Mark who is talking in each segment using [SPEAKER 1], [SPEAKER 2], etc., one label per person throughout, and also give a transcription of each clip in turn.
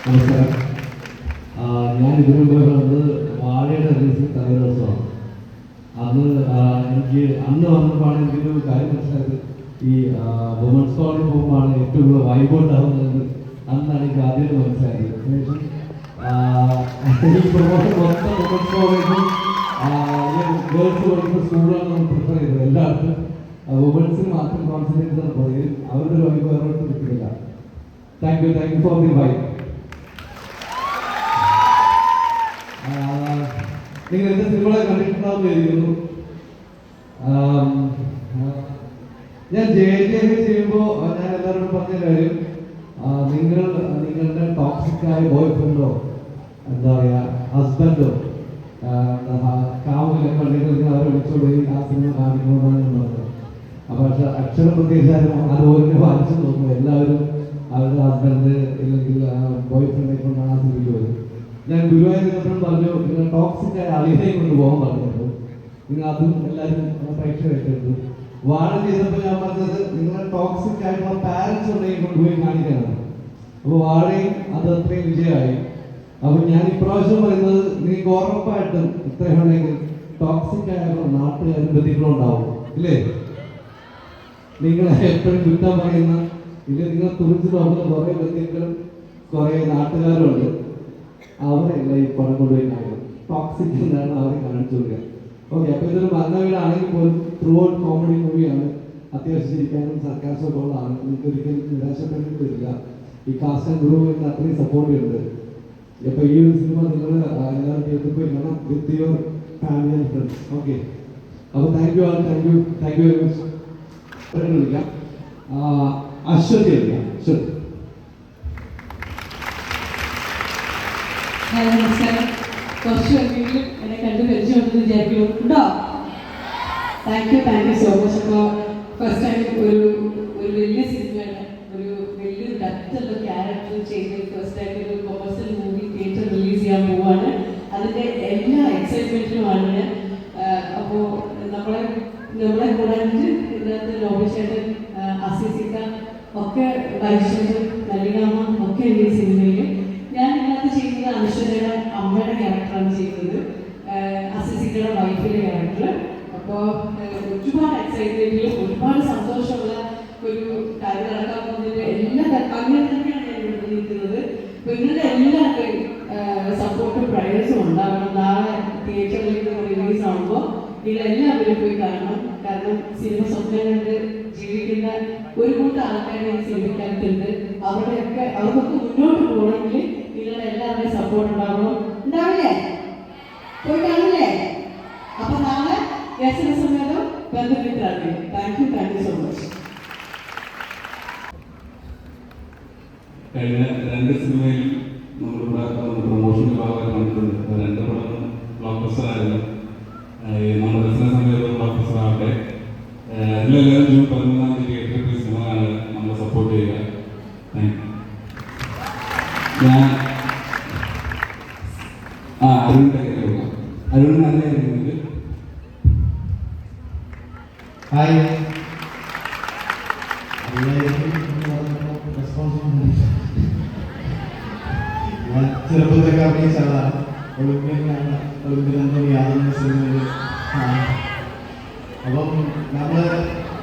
[SPEAKER 1] നമസ്കാരം. ഞാൻ ഇതിനു മുമ്പ് വന്നത് വാഴയുടെ റിലീസിൽ തലേ ദിവസമാണ്. എനിക്ക് അന്ന് വന്നപ്പോഴാണ് എനിക്കൊരു കാര്യം മനസ്സിലായത്. ഈ വുമൻസ് കോളേജിൽ പോകുമ്പോഴാണ് ഏറ്റവും കൂടുതൽ വൈബ് ഉണ്ടാകുന്നത്. അന്നാണ് എനിക്ക് ആദ്യമായിട്ട് മനസ്സിലായത്. ഈ പ്രൊമോഷൻ മൊത്തം വുമൻസ് കോളേജും ഗേൾസ് പഠിക്കുന്ന സ്കൂളാണ് നമ്മൾ പ്രിഫർ ചെയ്തത്. എല്ലാവർക്കും വുമൻസിന് മാത്രം കോൺസെൻട്രേറ്റ് ചെയ്താണ് പോയത്. അവരുടെ ഒരു വൈബ് വേറോട്ട് കിട്ടുന്നില്ല. Thank you for the vibe. നിങ്ങൾ എന്റെ സിനിമകളെ കണ്ടിട്ടുണ്ടാവുന്ന ഇരിക്കുന്നു. ഞാൻ ചെയ്യുമ്പോൾ ഞാൻ എല്ലാവരോടും പറഞ്ഞ കാര്യം, നിങ്ങളുടെ ടോക്സിക്കായ ബോയ് ഫ്രണ്ടോ എന്താ പറയുക ഹസ്ബൻഡോ കാമുകനെ കണ്ടിട്ട് നിങ്ങൾ അവരെ വിളിച്ചോളി ആ സിനിമ കാണിക്കണമെന്നാണ് ഞാൻ പറഞ്ഞത്. അപ്പോൾ പക്ഷെ അക്ഷരം പ്രത്യേകിച്ചാലും അതുപോലെ വായിച്ചു നോക്കുമ്പോൾ എല്ലാവരും അവരുടെ ഹസ്ബൻഡ് ഇല്ലെങ്കിൽ ബോയ് ഫ്രണ്ടിനെ കൊണ്ടാണ് ആ സിനിമയ്ക്ക് പോയത്. ഞാൻ ഗുരുവായൂർ പറഞ്ഞു, നിങ്ങൾ ടോക്സിക്കായ അളിയനെയും കൊണ്ട് പോകാൻ പറഞ്ഞിട്ടുണ്ട്. നിങ്ങൾ അതും എല്ലാവരും പ്രേക്ഷകരായിട്ടുണ്ട്. വാഴ ചെയ്തപ്പോൾ ഞാൻ പറഞ്ഞത് നിങ്ങളെ ടോക്സിക് ആയിട്ടുള്ള പാരൻസ് ഉണ്ടെങ്കിൽ കൊണ്ടുപോയി കാണിക്കാനാണ്. അപ്പോൾ വാഴയും അത് അത്രയും വിജയമായി. അപ്പോൾ ഞാൻ ഇപ്രാവശ്യം പറയുന്നത്, നിങ്ങൾക്ക് ഉറപ്പായിട്ടും ഇത്രയുണ്ടെങ്കിൽ ടോക്സിക് ആയുള്ള നാട്ടുകാരും ബന്ധുക്കളും ഉണ്ടാവും ഇല്ലേ? നിങ്ങളെ എപ്പോഴും കുറ്റം പറയുന്ന ഇല്ല, നിങ്ങൾ തുറിച്ച് നോക്കുന്ന കുറേ ബന്ധുക്കളും കുറേ നാട്ടുകാരുണ്ട്. അവരെല്ലാം ഈ പണം കൊണ്ടുപോയി കാണിക്കും. ടോക്സിക് എന്നാണ് അവരെ കാണിച്ചു കൊടുക്കുക. ഓക്കെ, അപ്പോൾ ഇതൊരു മരണ വീടാണെങ്കിൽ പോലും ത്രൂ ഔട്ട് കോമഡി മൂവിയാണ്. അത്യാവശ്യം ചിരിക്കാനും സർക്കാസൊക്കെ ഉള്ളതാണ്. നിങ്ങൾക്ക് ഒരിക്കലും നിരാശപ്പെടേണ്ടി വരില്ല. ഈ കാസ്റ്റ് ആൻഡ് ഗ്രൂ എന്ന് അത്രയും സപ്പോർട്ട് ചെയ്യുന്നുണ്ട്. അപ്പോൾ ഈ ഒരു സിനിമ നിങ്ങൾ എല്ലാവരും തിയേറ്ററിൽ പോയി കാണാം with your family and friends. Okay, അപ്പോൾ താങ്ക് യു വെരി മച്ച്. വിളിക്കാം അശ്വതി വിളിക്കാം. അശ്വതി.
[SPEAKER 2] നമസ്കാരം. കുറച്ച് പേരെങ്കിലും എന്നെ കണ്ട് പരിചയമുണ്ടെന്ന് വിചാരിക്കുന്നുണ്ടോ? Thank you so much. അപ്പോൾ ഫസ്റ്റ് ടൈം ഒരു വലിയ സിനിമയാണ്, ഒരു വലിയൊരു ഡെപ്തുള്ള ക്യാരക്ടർ ചെയ്ത് ഫസ്റ്റ് ടൈം ഒരു കൊമേഴ്സ്യൽ മൂവി തിയേറ്റർ റിലീസ് ചെയ്യാൻ പോവാണ്. അതിൻ്റെ എല്ലാ എക്സൈറ്റ്മെൻറ്റിലുമാണ് ഞാൻ. അപ്പോൾ നമ്മളെ കൂടാണ്ട് ഇതിനകത്ത് ലോബിച്ചേട്ടൻ, അസിസിക്ക ഒക്കെ, വൈശേട്ടൻ, നല്ലികാമ്മ ഒക്കെ ഉണ്ട് ഈ സിനിമയിൽ. ഞാൻ ഇതിനകത്ത് ചെയ്യുന്നത് അനുശ്വരയുടെ അമ്മയുടെ ക്യാരക്ടറാണ് ചെയ്യുന്നത്, അസിസിക്കയുടെ വൈഫിൻ്റെ ക്യാരക്ടർ. അപ്പോൾ ഒരുപാട് എക്സൈറ്റ്മെൻറ്റിലും ഒരുപാട് സന്തോഷമുള്ള ഒരു കാര്യം നടക്കാൻ പോകുന്നതിൻ്റെ അങ്ങനെ തന്നെയാണ് ഞാൻ ഇവിടെ നിൽക്കുന്നത്. അപ്പോൾ നിങ്ങളുടെ എല്ലാവരുടെയും സപ്പോർട്ടും പ്രയേഴ്സും ഉണ്ടാകണം. നാളെ തിയേറ്ററിലേക്ക് റിലീസ് ആകുമ്പോൾ നിങ്ങളെല്ലാവരും പോയി കാണണം. കാരണം സിനിമ സ്വപ്നം കണ്ട് ജീവിക്കുന്ന ഒരു കൂട്ടം ആൾക്കാരെ ഈ സിനിമയ്ക്കകത്തുണ്ട്. അവർക്കൊക്കെ മുന്നോട്ട് പോകണമെങ്കിൽ നിങ്ങളുടെ എല്ലാവരുടെയും സപ്പോർട്ട് ഉണ്ടാവണം. ഉണ്ടാവില്ലേ? പോയി കാണില്ലേ? അപ്പൊ നാളെ വ്യസന സമേതം ബന്ധുമിത്രാണ്. Thank you so much.
[SPEAKER 3] കഴിഞ്ഞ 2 സിനിമയിൽ നമ്മളിവിടെ പ്രൊമോഷൻ്റെ ഭാഗമായി കണ്ടിട്ടുണ്ട്. 2 പടം ബ്ലോക്ക് ബസ്റ്റർ ആയിരുന്നു. നമ്മുടെ വ്യസന സമേതം ബ്ലോക്ക് ബസ്റ്റർ ആവട്ടെ. എല്ലാവരും ജൂൺ 13-ാം തീയതി തിയേറ്ററിൽ സിനിമ കാണുക, നമ്മളെ സപ്പോർട്ട് ചെയ്യുക. Thank you. ഞാൻ അരുൺ അറിയാമായിരുന്നെങ്കിൽ
[SPEAKER 4] ഹായ്. ഞാൻ ചെറുപ്പത്തൊക്കെ അഭിനയിച്ചതാണ്. ഒളിമ്പിയാണ് യാതൊരു സിനിമയിൽ. അപ്പം നമ്മൾ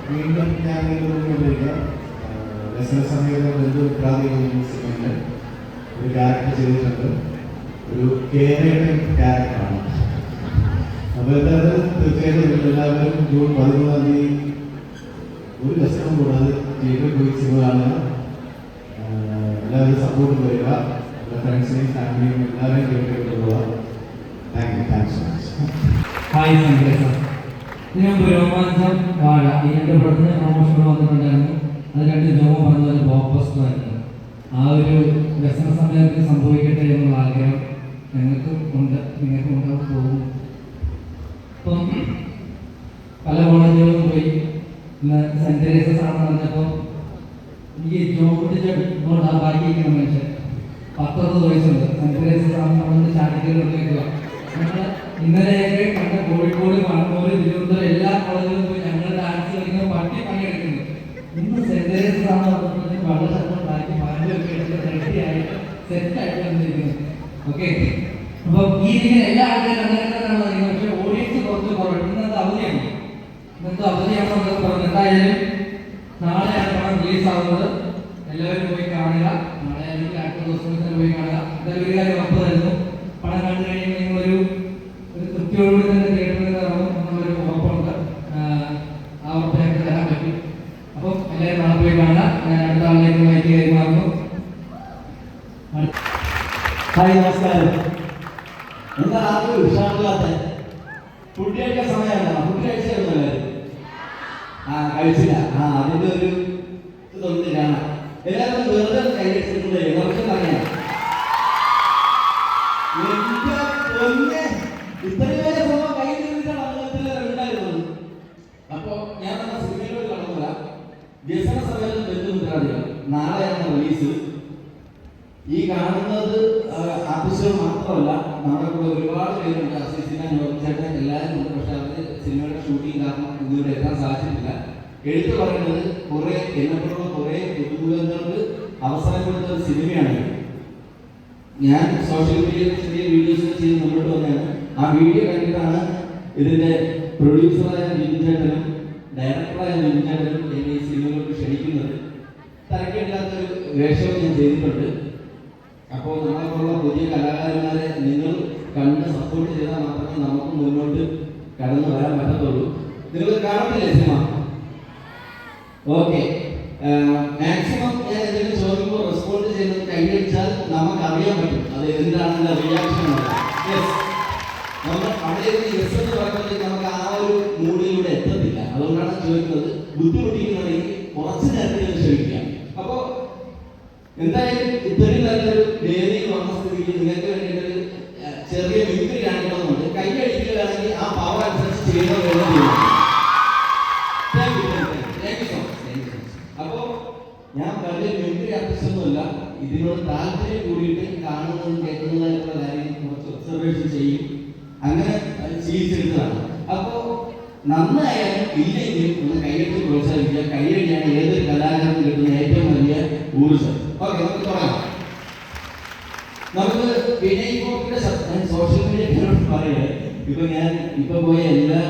[SPEAKER 4] വീണ്ടും ഞാൻ ഉപയോഗിക്കാം. വ്യസന സമയത്ത് ഒരു പ്രാദേശിക സിനിമയിൽ ഒരു ക്യാരക്ടർ ചെയ്തിട്ടുണ്ട്. ഒരു കേരളയുടെ ക്യാരക്ടറാണ്. അപ്പോൾ എന്തായാലും തീർച്ചയായിട്ടും എല്ലാവരും ജൂൺ 13-ാം തീയതി ഒരു ലക്ഷണം കൂടാതെ തിയേറ്ററിൽ പോയി സിനിമ കാണുക. എല്ലാവരും സപ്പോർട്ട് ചെയ്യുക. എല്ലാ ഫ്രണ്ട്സിനെയും ഫാമിലിയും എല്ലാവരെയും തിയേറ്ററിൽ കൊണ്ടുപോകുക. Thanks so much.
[SPEAKER 5] Hi sir, ഞാൻ രോമാഞ്ചം വാഴ ഈ 2 പടത്തിന് പ്രൊമോഷൻ വന്നിട്ടുണ്ടായിരുന്നു. അത് 2 ജോമ പറഞ്ഞ ഒരു ബ്ലോക്ക് ബസ്റ്റർ ആയിരുന്നു. ആ ഒരു വ്യസന സമയത്ത് സംഭവിക്കട്ടെ എന്നുള്ള ആഗ്രഹം ഞങ്ങൾക്കും ഉണ്ട്, നിങ്ങൾക്കും ഉണ്ടാവും പോകും. ഇപ്പം പല കോളേജുകളും പോയി ഇന്ന് സെൻറ്റ് തെരേസസ് ആണെന്ന് പറഞ്ഞപ്പോൾ ഈ ജോബിൻ്റെ ആ ബാക്കിയിരിക്കുന്ന മനുഷ്യൻ 19 വയസ്സുണ്ട്. സെൻറ്റ് തെരേസസ് ആണെന്ന് പറഞ്ഞ് ചാടിക്കലുകളിലേക്കുക. ഞങ്ങൾ ഇന്നലെയൊക്കെ കണ്ട കോഴിക്കോട്, കണ്ണൂർ, തിരുവനന്തപുരം എല്ലാ കോളേജിലും പോയി ഞങ്ങൾ ഡാൻസ് കളിക്കുന്ന പട്ടി പണിയെടുക്കുന്നു. ഇന്ന് സെൻറ്റ് തെരേസസ് ആണെന്ന് പറഞ്ഞപ്പോഴത്തേക്കും വളരെ ശബ്ദം ഉണ്ടാക്കി വണ്ടിയൊക്കെ എടുത്ത് റെഡിയായിട്ട് സെറ്റായിട്ട് വന്നിരിക്കുന്നത്. ഓക്കെ, അപ്പോൾ ഈ ഇരിക്കുന്ന എല്ലാ ആൾക്കാരും അങ്ങനെ പറയുന്നത്. പക്ഷേ ഓഡിയൻസ് കുറച്ച് കുറവ്. ഇന്നത്തെ അവധിയാണ്, ഇന്നത്തെ അവധിയാണെന്നൊക്കെ പറഞ്ഞു. എന്തായാലും നാളെയാണ് പടം റിലീസ് ആവുന്നത്. എല്ലാവരും പോയി കാണുക. നാളെ അല്ലെങ്കിൽ അടുത്ത ദിവസം തന്നെ പോയി കാണുക. എന്തായാലും ഒരു കാര്യം ഉറപ്പ് തരുന്നു, പടം കണ്ടു കഴിയുമ്പോൾ നിങ്ങളൊരു തൃപ്തിയോടുകൂടി തന്നെ തിയേറ്ററിൽ ഇറങ്ങും എന്നുള്ളൊരു ഉറപ്പുണ്ട്. ആ ഉറപ്പ് ഞങ്ങൾക്ക് തരാൻ പറ്റും. അപ്പം എല്ലാവരും നാളെ പോയി കാണുക. ഞാൻ അടുത്ത ആളിലേക്ക് മാറ്റി കൈമാറുന്നു.
[SPEAKER 6] ഹായ്, നമസ്കാരം. എന്താ ആർക്കും ഉഷാറില്ലാത്ത? ഫുഡ് കഴിക്കാൻ സമയമല്ല. ഫുഡ് കഴിച്ചായിരുന്നു എല്ലാവരും? കഴിച്ചില്ല. അതിന്റെ ഒരു ഇതൊന്നും കാണാം. എല്ലാവരും വെറുതെ കൈ വെച്ചിട്ടുണ്ട്. നമുക്ക് പറയാം ഇത്രയും വരെ സംഭവം കൈ നിന്നിട്ടാണ് ഉണ്ടായിരുന്നത്. അപ്പോ ഞാൻ നമ്മുടെ സിനിമയിലോട്ട് കടന്നില്ല. വ്യസന സമയത്ത് ബന്ധുമിത്രാദികൾ നാളെയാണ് റിലീസ്. ഈ കാണുന്നത് ആർട്ടിസ്റ്റുകൾ മാത്രമല്ല, നമ്മുടെ കൂടെ ഒരുപാട് പേരുണ്ട്. അസിസ്റ്റ ചേട്ടൻ എല്ലാവരും ഉണ്ട്. പക്ഷെ അവർ സിനിമയുടെ ഷൂട്ടിംഗ് കാരണം ഇന്നിവിടെ എത്താൻ സാധിച്ചിട്ടില്ല. എടുത്തു പറയുന്നത് കുറെ എന്നെപ്പോലുള്ള കുറെ പുതുമുഖങ്ങൾക്ക് അവസരം കൊടുത്ത ഒരു സിനിമയാണ്. ഞാൻ സോഷ്യൽ മീഡിയയിൽ ചെറിയ വീഡിയോസ് ചെയ്ത് മുന്നോട്ട് വന്നതാണ്. ആ വീഡിയോ കണ്ടിട്ടാണ് ഇതിന്റെ പ്രൊഡ്യൂസറായ ജിജു ചേട്ടനും ഡയറക്ടറായ ജിജു ചേട്ടനും എന്നെ ഈ സിനിമയിലോട്ട് ക്ഷണിക്കുന്നത്. തരക്കേടില്ലാത്തൊരു വേഷവും ഞാൻ ചെയ്തിട്ടുണ്ട്. അപ്പോൾ നമ്മളെപ്പോലുള്ള പുതിയ കലാകാരന്മാരെ നിങ്ങൾ കണ്ട് സപ്പോർട്ട് ചെയ്താൽ മാത്രമേ നമുക്ക് മുന്നോട്ട് കടന്നു വരാൻ പറ്റത്തുള്ളൂ. നിങ്ങൾ കാണത്തില്ലേ സിനിമ? ഓക്കെ, മാക്സിമം ഞാൻ എന്തെങ്കിലും ചോദിക്കുമ്പോൾ റെസ്പോണ്ട് ചെയ്യുന്നത് കൈയടിച്ചാൽ നമുക്ക് അറിയാൻ പറ്റും അത് എന്താണെന്ന റിയാക്ഷൻ. നമ്മൾ അവിടെ യെസ് എന്ന് പറയുന്നത് നമുക്ക് ആ ഒരു മൂഡിലൂടെ എത്തത്തില്ല. അതുകൊണ്ടാണ് ചോദിക്കുന്നത്. ബുദ്ധിമുട്ടിക്കുന്നുണ്ടെങ്കിൽ കുറച്ച് നേരത്തിൽ ക്ഷമിക്കാം. അപ്പോൾ എന്തായാലും ഇത്രയും നല്ലൊരു വേദിയിൽ വന്ന സ്ഥിതിക്ക് നിങ്ങൾക്ക് വേണ്ടിയിട്ടൊരു ചെറിയ മിമിക്രി കാണിക്കണമെന്നുണ്ട്. കൈയടിക്കുകയാണെങ്കിൽ ആ പവർ അനുസരിച്ച് ചെയ്യുന്നത് വേണം. അപ്പോ ഞാൻ വലിയ മിമിക്രി ആർട്ടിസ്റ്റ് ഒന്നുമല്ല. ഇതിനോട് താല്പര്യം കൂടിയിട്ട് കാണുന്നതും കേൾക്കുന്നതായിട്ടുള്ള കാര്യം കുറച്ച് ഒബ്സർവേഷൻ ചെയ്യും. അങ്ങനെ ശീലിച്ചെടുത്തതാണ്. അപ്പോ നന്നായാലും ഇല്ലെങ്കിലും ഒന്ന് കൈയടിച്ച് പ്രോത്സാഹിപ്പിക്കുക. കൈയടിയാണ് ഏതൊരു കലാകാരനും കിട്ടുന്ന ഏറ്റവും വലിയ ഊർജ്ജം. ഓക്കെ, നമുക്ക് തുടങ്ങാം. നമുക്ക് വിനയ് ഫോർട്ടിന്റെ സോഷ്യൽ മീഡിയയിലോട്ട് പറയുന്നത്. ഇപ്പൊ പോയ എല്ലാ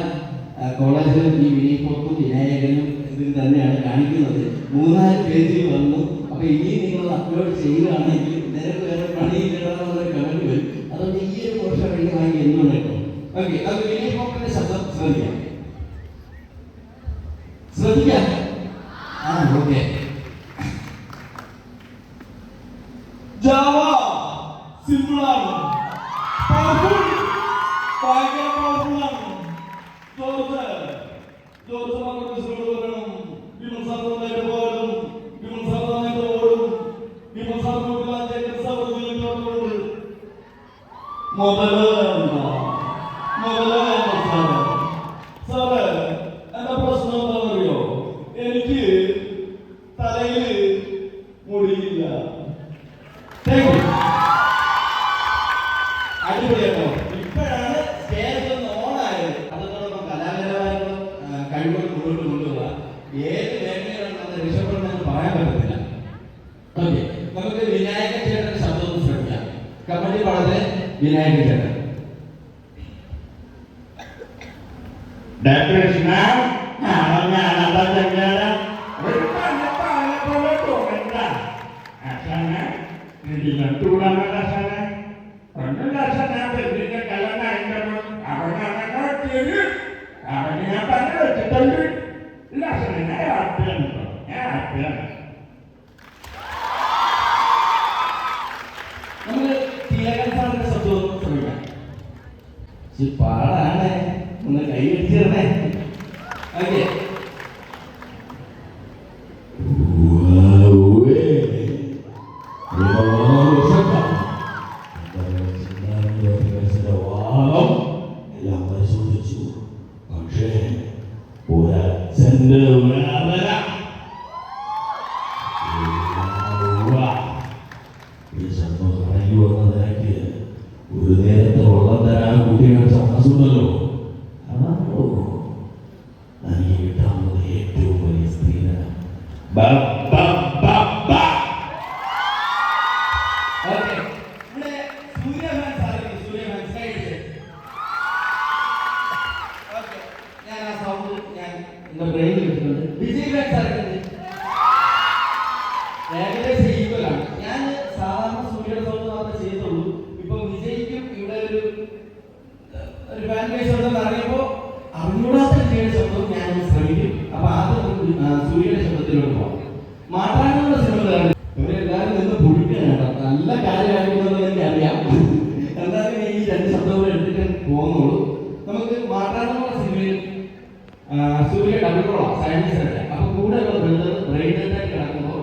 [SPEAKER 6] കോളേജിലും ഈ വിനയ് ഫോർട്ടും വിനായകനും ഇതിൽ തന്നെയാണ് കാണിക്കുന്നത്. 3-4 പേജിൽ വന്നു. അപ്പൊ ഇനി നിങ്ങൾ അപ്ലോഡ് ചെയ്യുകയാണെങ്കിൽ നേരെ വേറെ പണിയില്ലാന്നുള്ളൊരു കമന്റ് വരും. അതുകൊണ്ട് ഈ ഒരു വർഷം കഴിഞ്ഞ് വാങ്ങി എന്നും കേട്ടോ. ഓക്കെ, അത് വിനയ് ഫോർട്ടിന്റെ ശബ്ദം ശ്രദ്ധിക്കാം. ഓക്കെ. ജാവ സിമ്പിളാണ്, പവർഫുൾ, ഭയങ്കര പവർഫുള്ളാണ്. ജോർജ് മാർക്കസിനോട് പറയണം, വിമൽ സാർ നന്നായിട്ട് പോകണം, വിമൽ സാർ നന്നായിട്ട് ഓടും, വിമൽ സാർ സാറേ എന്റെ പ്രശ്നം എന്താണെന്നറിയോ? എനിക്ക് തലയിൽ മുടിയില്ല. അടിപൊളിയാട്ടോ. ഇപ്പോഴാണ് സ്റ്റേജ് ഒന്ന് ഓണായത്. അതോടൊപ്പം കലാകാരമായിട്ടുള്ള കഴിവുകൾ മുന്നോട്ട് കൊണ്ടുപോകാം. ഏത് മേഖലയിലാണ് നമ്മൾ രക്ഷപ്പെടുന്നതെന്ന് പറയാൻ പറ്റത്തില്ല. ഓക്കെ, നമുക്ക് വിനായക ചേട്ടന്റെ ശബ്ദം ഒന്ന് ശ്രമിക്കാം. കമന്റി പാടത്തെ വിനായക ചേട്ടൻ. നമുക്ക് തിലകൻ സാറിന്റെ ശബ്ദം ശ്രമിക്കാം. പാടാണ്, ഒന്ന് കൈ വെച്ചിരുന്നേ. ഓക്കെ,
[SPEAKER 7] എല്ലാം പരിശോധിച്ചു. പക്ഷേ ഒരച്ഛന്റെ വേദന ഈ ശബ്ദം കടങ്ങി വന്ന നിരക്ക് ഒരു നേരത്തെ വെള്ളം തരാൻ കുട്ടികളുടെ സമ്മസുണ്ടല്ലോ. അതാണോ എനിക്ക് കിട്ടാവുന്നത് ഏറ്റവും വലിയ സ്ത്രീധനം.
[SPEAKER 6] ഓക്കെ ഇവിടെ സൂര്യമാൻ സാറിന് സൂര്യമാൻ സൈഡ് ഓക്കെ ഞാൻ ആ സൗണ്ട് ഞാൻ എന്റെ ബ്രെയിനിൽ വെച്ചിട്ടുണ്ട്. വിജയ് മാൻ സാറിന് ഏകദേശം ഈക്വലാണ്. ഞാൻ സാധാരണ സൂര്യയുടെ സൗണ്ട് മാത്രമേ ചെയ്തുള്ളൂ. ഇപ്പൊ വിജയ്ക്കും ഇവിടെ ഒരു ഫാൻ ബേസ് ഉണ്ടെന്ന് അറിയുമ്പോൾ അറിഞ്ഞൂടാത്ത വിജയുടെ ശബ്ദവും ഞാൻ ശ്രമിക്കും. അപ്പൊ ആദ്യം സൂര്യയുടെ ശബ്ദത്തിലോട്ട് പോകാം. മാറ്റാനുള്ള സിനിമകളാണ് ഇവരെല്ലാവരും നിന്ന് പൊടിക്കാനാണ്. നല്ല കാര്യമായിരുന്നത് എനിക്ക് അറിയാം. എന്നാലും ഈ രണ്ട് ശബ്ദങ്ങൾ എടുത്തിട്ട് പോകുന്നുള്ളൂ. നമുക്ക് മാറ്റാനുള്ള സിനിമയിൽ സൂര്യ ഡബിൾ റോളാണ് സയൻസിന്റെ. അപ്പൊ കൂടെ ബ്രെയിനായിട്ട് കിടക്കുമ്പോൾ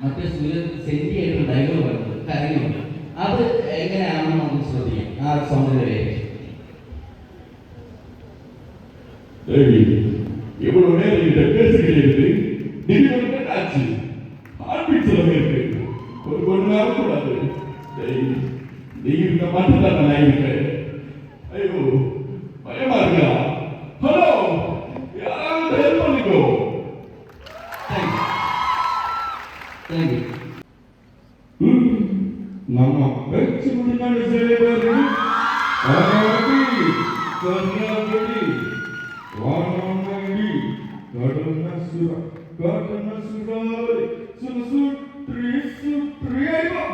[SPEAKER 6] മറ്റേ സൂര്യ സെന്റി ആയിട്ട് ഡയലോഗ് പറയുന്നത് കരയുണ്ട്. അത് എങ്ങനെയാണെന്ന് നമുക്ക് ശ്രദ്ധിക്കാം. ആ സൗണ്ടിന്റെ പേര്
[SPEAKER 7] எவ்வளவு நேரம் கிட்ட பேசுகிறது திடீர்னு ஆச்சு ஹார்ட்பீட் சொல்ல இருக்கு ஒரு ஒன்று நேரம் கூடாது நீ இருக்க மட்டும் தான் நான் இருக்கேன் ஐயோ பயமா இருக்கா ஹலோ யாராவது ஹெல்ப் பண்ணிக்கோ
[SPEAKER 6] தேங்க்யூ
[SPEAKER 7] நம்ம வெச்சு முடிக்கான சேவையாரு ஆராட்டி சர்ணாபதி வானமணி கடனசுர கடனசுராய் சுசுத்ரி சுத்ரியைவா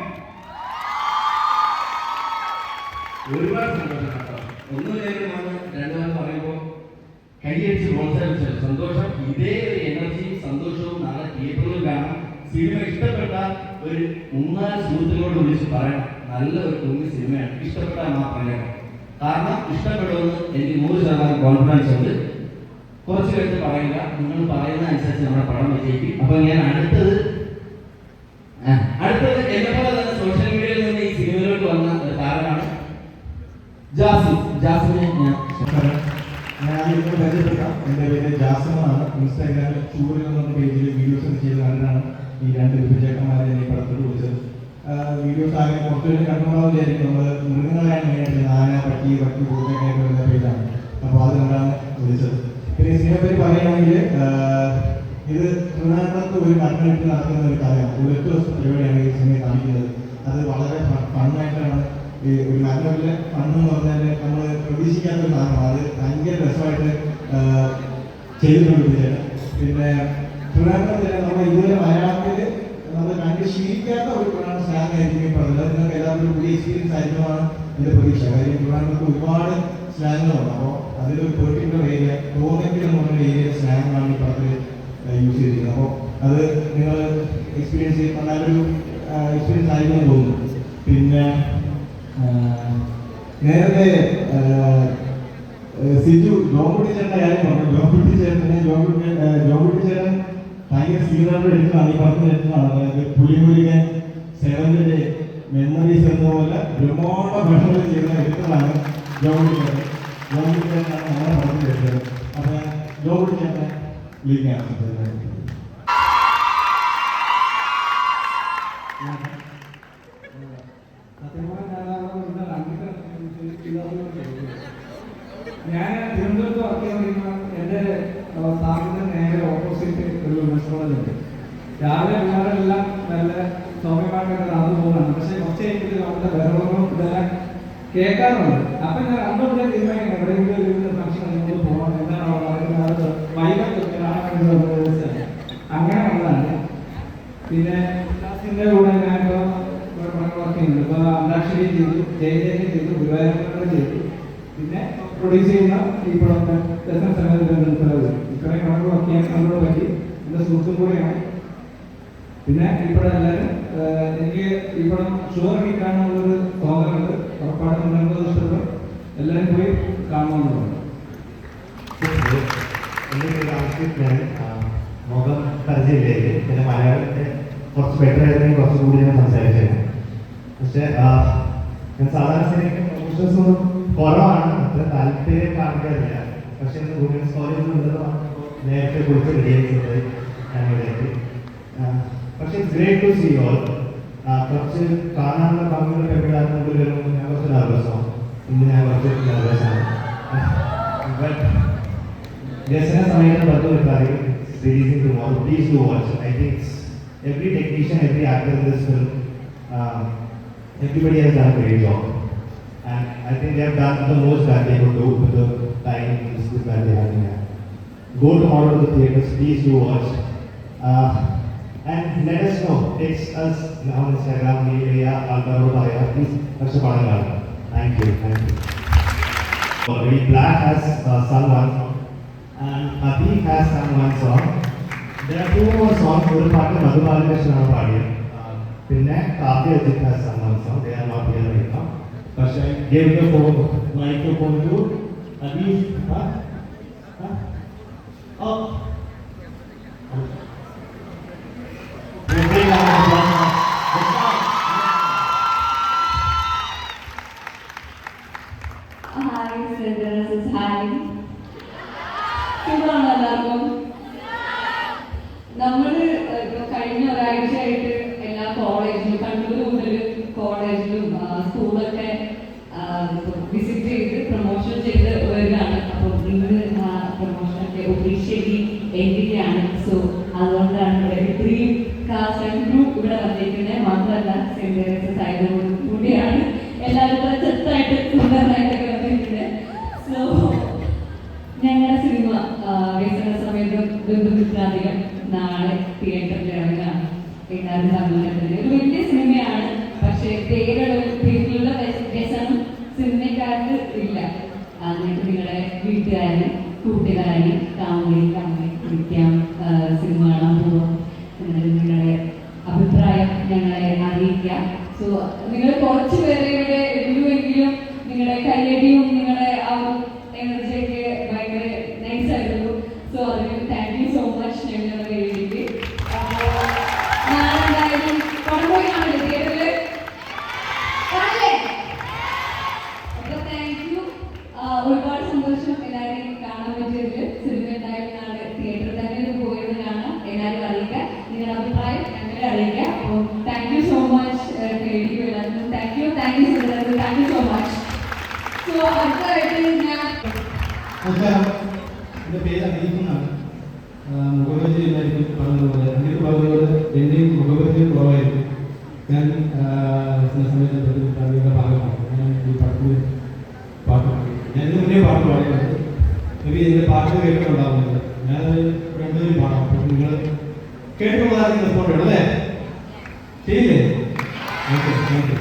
[SPEAKER 6] ഒരുപാട് സന്തോഷം കേട്ടോ. ഒന്നുമില്ലാണ് രണ്ടുപേരും പറയുമ്പോൾ കൈയടിച്ച് പ്രോത്സാഹിച്ച സന്തോഷം. ഇതേ ഒരു എനർജിയും സന്തോഷവും നാളെ തിയേറ്ററിൽ കാണാം. സിനിമ ഇഷ്ടപ്പെട്ട ഒരു 3-4 സുഹൃത്തുക്കളോട് വിളിച്ച് പറയണം, നല്ല ഒരു കുഞ്ഞു സിനിമയാണ്, ഇഷ്ടപ്പെട്ടാൽ മാത്രം കേട്ടോ. കാരണം ഇഷ്ടപ്പെടുമെന്ന് എനിക്ക് 100% കോൺഫിഡൻസ് ഉണ്ട്. കുറച്ച് പേർക്ക് പറയില്ല, നിങ്ങൾ പറയുന്ന അനുസരിച്ച് നമ്മുടെ പടം വിജയിക്കും. അപ്പൊ ഞാൻ അടുത്തത് എന്നെപ്പോലെ തന്നെ സോഷ്യൽ മീഡിയയിൽ നിന്ന് ഈ സിനിമയിലോട്ട് വന്ന ഒരു താരമാണ് ജാസിനെ
[SPEAKER 4] ഞാൻ ഇന്ന് പരിചയപ്പെടാം. എൻ്റെ പേര് ജാസിമാണ്. ഇൻസ്റ്റാഗ്രാമിൽ ചൂരിൽ എന്ന പേജിൽ വീഡിയോസ് ചെയ്ത് കണ്ടാണ് ഈ രണ്ട് വിഭജേട്ടന്മാരെ ഈ പടത്തോട് വിളിച്ചത്. വീഡിയോസ് ആകെ കുറച്ചുകൂടി കണ്ടുകൊണ്ടാവും വിചാരിക്കും. നമ്മൾ മൃഗങ്ങളെയാണ് മെയിനായിട്ട് ആന, പട്ടി, പൂച്ചയൊക്കെ ആയിട്ട് വരുന്ന പേജാണ്. അപ്പോൾ അത് കണ്ടാണ് വിളിച്ചത്. പിന്നെ ഈ സിനിമയെ പറ്റി പറയുകയാണെങ്കിൽ ഇത് ട്രിവാൻഡ്രത്ത് ഒരു മരണത്തിൽ നടക്കുന്ന ഒരു കഥയാണ്. ഒരു 8 ദിവസത്തെ പരിപാടിയാണ് ഈ സിനിമ കാണിക്കുന്നത്. അത് വളരെ ഫണ്ണായിട്ടാണ്. ഈ ഒരു മരണമില്ല ഫണ്ണെന്ന് പറഞ്ഞാൽ നമ്മൾ പ്രതീക്ഷിക്കാത്തൊരു സാധനമാണ്. അത് ഭയങ്കര രസമായിട്ട് ചെയ്തിട്ടുണ്ട് വിജയൻ. പിന്നെ ട്രിവാൻഡ്രത്ത് നമ്മൾ ഇതുവരെ മലയാളത്തിൽ നമ്മൾ കണ്ട് ശീലിക്കാത്ത ഒരു സ്ലാങ് ആയിരിക്കും ഈ പറഞ്ഞത്. നിങ്ങൾക്ക് എല്ലാവർക്കും പുതിയ എക്സ്പീരിയൻസ് ആയിരിക്കുമാണ് എൻ്റെ പ്രതീക്ഷ. കാര്യം ട്രിവാൻഡ്രത്ത് ഒരുപാട് സ്ലാങ്ങുകളുണ്ട്. അപ്പോൾ അതിലൊരു പെർട്ടിക്കുലർ ഏരിയ ടോമെങ്കിൽ എന്ന് പറഞ്ഞ ഏരിയ സ്ലാങ്ങാണ് ഈ പടത്തിൽ യൂസ് ചെയ്തിരിക്കുന്നത്. അപ്പോൾ അത് നിങ്ങൾ എക്സ്പീരിയൻസ് ചെയ്യുമ്പോൾ നല്ലൊരു എക്സ്പീരിയൻസ് ആയിരിക്കുമെന്ന് തോന്നുന്നു. പിന്നെ നേരത്തെ സിജു ജോൺകുട്ടി ചേട്ടൻ്റെ കാര്യം പറഞ്ഞു. ജോൺകുട്ടി ചേട്ടൻ ഭയങ്കര സീനിയർ എടുത്തതാണ്, ഈ പടത്തിൽ എടുത്തതാണ്. അതായത് പുലിമുരുകൻ, 7th Day, മെമ്മറീസ് എന്നതുപോലെ ഒരുപാട് ഭക്ഷണം ചെയ്യുന്ന എടുത്തതാണ് ജോൺകുട്ടി ചേട്ടൻ. ജോൺകുട്ടി ചേട്ടനാണ് നമ്മുടെ പടത്തിൽ എടുത്തത്. അപ്പോൾ ജോൺകുട്ടി ചേട്ടനെ വിളിക്കുകയാണ്.
[SPEAKER 1] ഞാൻ തിരുവനന്തപുരത്ത് വർക്ക് ചെയ്യുമ്പോൾ എൻ്റെ സ്ഥാപനത്തിന് നേരെ ഓപ്പോസിറ്റ് ഒരു മെസ് കോളേജ് ഉണ്ട്. രാവിലെ പിള്ളേരെല്ലാം നല്ല സൗമ്യമായിട്ടൊക്കെ നടന്നു പോകുന്നതാണ്. പക്ഷേ കുറച്ച് കഴിഞ്ഞിട്ട് നമ്മുടെ ബഹളങ്ങളും ഇതെല്ലാം കേൾക്കാറുണ്ട്. അപ്പം ഞാൻ അന്നുകൂടെ തീരുമാനിക്കണം എവിടെയെങ്കിലും ഒരു ഫംഗ്ഷൻ നമുക്ക് പോകണം. എന്താണോ വൈകിട്ട് കാണാൻ വേണ്ടി അങ്ങനെ വന്നതാണ്. പിന്നെ ക്ലാസിൻ്റെ കൂടെ ഞാനിപ്പോൾ വർക്ക് ചെയ്യുന്നുണ്ട്. ഇപ്പോൾ അന്താക്ഷരി ചെയ്തു, ജയജയനും ചെയ്തു, ഗുരുവായൂരങ്ങളും ചെയ്തു. പിന്നെ പ്രൊഡ്യൂസ് ചെയ്യുന്ന ഈ പടത്തെ രസന സമയത്ത് ഇത്രയും പടങ്ങൾ വർക്ക് ചെയ്യാൻ നമ്മളോട് പറ്റി. എൻ്റെ സുഹൃത്തും കൂടെയാണ്. പിന്നെ ഈ പടം എല്ലാവരും എനിക്ക് ഈ പടം ഷുവർ ഹിറ്റാണെന്നുള്ളൊരു തോന്നലുണ്ട്. ഉറപ്പായിട്ടും നിങ്ങൾക്ക് ഇഷ്ടപ്പെടും. എല്ലാവരും പോയി കാണണമെന്നുള്ളത്.
[SPEAKER 4] മുഖം പരിചയമില്ലേ? പിന്നെ മലയാളത്തെ കുറച്ച് ബെറ്റർ ആയിരുന്നെങ്കിൽ കുറച്ചുകൂടി ഞാൻ സംസാരിച്ചത്. പക്ഷേ ഞാൻ സാധാരണ സിനിമയ്ക്ക് പ്രൊഫഷൻസ് ഒന്നും കുറവാണ്, അത്ര താല്പര്യം കാണിക്കാറില്ല. പക്ഷെ ഇന്ന് വുമൻസ് കോളേജിൽ ഉള്ളത് നേരത്തെ കുറിച്ച് റെഡിയായിട്ടുണ്ട് ഞാനിവിടേക്ക്. പക്ഷെ it's great to see all. കുറച്ച് കാണാനുള്ള പങ്കുകൾ എപ്പോഴാണെന്ന് വരുമ്പോൾ ഞാൻ കുറച്ച് നെർവസാണ്. ഇന്ന് ഞാൻ കുറച്ച് നെർവസാണ്. ബട്ട് രചന സമയത്ത് പത്ത് വെക്കാതെ releasing tomorrow. Please do watch. I think every technician, every actor in this film everybody has done a great job. And I think they have done the most that they could do with the time that they have in hand. Go tomorrow to the theaters, please do watch. And let us know, text us on Instagram, mail, please. Thank you. Already Black has sung one song, and Atif has sung one song. There are two more songs. One part is Madhu Balakrishnan Padiyan. Pinne Kavya Ajit has sung one song. They are not here right now. But I gave the microphone to Atif. Oh.
[SPEAKER 2] Hi, Cinders. Hi. സുഖമാണോ എല്ലാവർക്കും? നമ്മൾ കഴിഞ്ഞ ഒരാഴ്ചയായിട്ട് എല്ലാ കോളേജിലും കണ്ണൂർ മുതൽ കോളേജിലും സ്കൂളൊക്കെ വിസിറ്റ് ചെയ്ത് പ്രൊമോഷൻ ചെയ്ത് വരികയാണ്. അപ്പോൾ ഇന്ന് പ്രൊമോഷനൊക്കെ ഒഫീഷ്യലി എൻഡിലാണ്. സോ അതുകൊണ്ടാണ് ഇവിടെ ഇത്രയും കാസ്റ്റ് ആൻഡ് ഗ്രൂപ്പ് ഇവിടെ വന്നിരിക്കുന്നത്. മാത്രമല്ല സെൻറ്റേഴ്സ് സൈഡോടും കൂടിയാണ് എല്ലാവരും ചെറുതായിട്ട് സുന്ദരമായിട്ടൊക്കെ വന്നിരിക്കുന്നത്. സോ ഞങ്ങളുടെ സിനിമ വ്യസന സമയത്ത് ബന്ധുമിത്രാധികം നാളെ തിയേറ്ററിൽ ഇറങ്ങുകയാണ്. എല്ലാവരും തമ്മിൽ ഒരു വലിയ സിനിമയാണ്. പക്ഷേ പേരിലുള്ള വ്യസനം സിനിമക്കാർക്ക് ഇല്ല. എന്നിട്ട് നിങ്ങളുടെ വീട്ടുകാരും കൂട്ടുകാരും കാമുകി വിളിക്കാം, സിനിമ കാണാൻ പോകാം. നിങ്ങളുടെ അഭിപ്രായം ഞങ്ങളെ അറിയിക്കാം. സോ നിങ്ങൾ കുറച്ച് പേരെ ഇവിടെ ഉള്ളുവെങ്കിലും നിങ്ങളുടെ കയ്യടിയും നിങ്ങളുടെ ആ എനർജിയൊക്കെ ഭയങ്കര നൈസായിരുന്നു. സോ അതിന് താങ്ക് യു സോ മച്ച്. ഞങ്ങളുടെ വേദിക്ക് ഞാനെന്തായാലും പടം പോയി കാണില്ലേ തിയേറ്ററിൽ? കാണില്ലേ? അപ്പൊ താങ്ക് യു. ഒരുപാട് സന്തോഷം എല്ലാവരെയും കാണാൻ പറ്റിയതിൽ. സിനിമ എന്തായാലും നാളെ തിയേറ്ററിൽ തന്നെ പോയത് കാണാം. എല്ലാവരും അറിയിക്കാം, നിങ്ങളുടെ അഭിപ്രായം ഞങ്ങളെ അറിയിക്കാം. അപ്പോൾ താങ്ക് യു സോ മച്ച്. എല്ലാവർക്കും thank you so much. So അടുത്തതായിട്ട് ഞാൻ
[SPEAKER 1] എൻ്റെ പേര് അനീഫെന്നാണ്. മുഖപരിചയമായിരിക്കും പറഞ്ഞതുപോലെ അനീഫ് പറഞ്ഞതുപോലെ എൻ്റെയും മുഖപരിചയം കുറവായിരിക്കും. ഞാൻ ചില സമയത്ത് പ്രതിയുടെ ഭാഗമാണ്. ഞാൻ ഈ പടത്തിൽ പാട്ട് പാടി. ഞാൻ ഇതിന് മുന്നേ പാട്ട് പാടിയിട്ടുണ്ട്. മേബി ഇതിൻ്റെ പാട്ട് കേട്ടിട്ടുണ്ടാവുന്നത്. ഞാനത് രണ്ടുപേരും പാടാം. അപ്പോൾ നിങ്ങൾ കേട്ടുള്ളതായിരിക്കും റെസ്പോണ്ട് ചെയ്യണം അല്ലേ? ചെയ്യില്ലേ? Okay, thank you.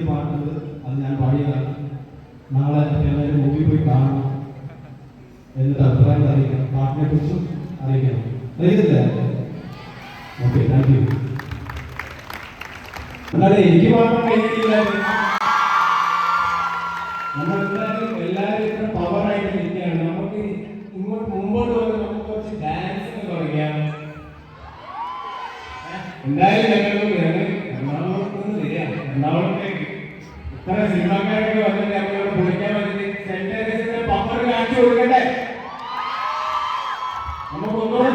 [SPEAKER 1] പാടുന്നത് അത് ഞാൻ പാടിയതാണ്. നാളെ എല്ലാവരും മൂവി പോയി കാണണം. എന്നിട്ട് അഭിപ്രായം അറിയിക്കണം. പാട്ടിനെ കുറിച്ചും അറിയിക്കണം. അറിയുന്നില്ല? Okay, thank you. എന്നാലും എനിക്ക് പാടാൻ കഴിയില്ല. നമ്മളെല്ലാവരും ഇത്ര പവറായിട്ട് ഇരിക്കുകയാണ്. നമുക്ക് ഇങ്ങോട്ട് മുമ്പോട്ട്
[SPEAKER 7] എന്തായാലും ഞങ്ങൾ എറണാകുളത്ത് നിന്ന് വരിക. എറണാകുളത്തേക്ക് ഇത്ര സിനിമാക്കാരൊക്കെ വന്നിട്ട് ഞങ്ങളോട് പൊളിക്കാൻ വന്നിട്ട് സെന്റ് തെരേസയുടെ പമ്പർ കാണിച്ചു കൊടുക്കണ്ടേ? നമുക്കൊന്നുകൂടെ